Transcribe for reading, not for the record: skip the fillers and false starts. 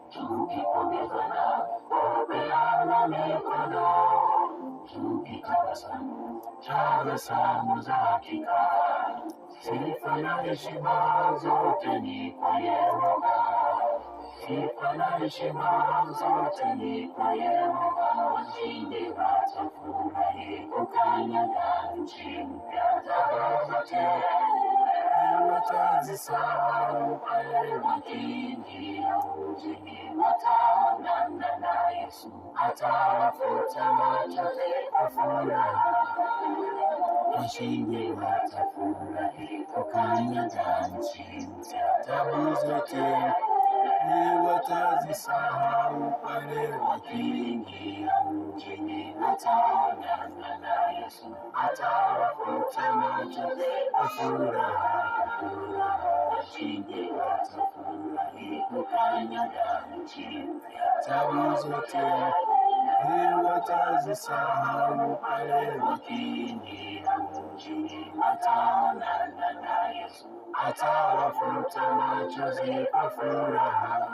tukipongezana, kupeana mikono, tukitabasamu, tabasamu za hakika. Sifa na heshima zote ni kwa Yehova, sifa na heshima zote ni kwa Yehova. Washindi watafurahi kukanyaga nchi mpya, tabu zote watazisahau pale wakiingia mjini. Wataonana na Yesu, atawafuta machozi kwa furaha. Washindi watafurahi kukanyaga nchi mpya, tabu zote watazisahau pale wakiingia mjini. Wataonana na Yesu, atawafuta machozi kwa furaha. Washindi watafurahi kukanyaga nchi mpya, tabu zote watazisahau pale wakiingia mjini. Wataonana na Yesu, atawafuta machozi kwa furaha.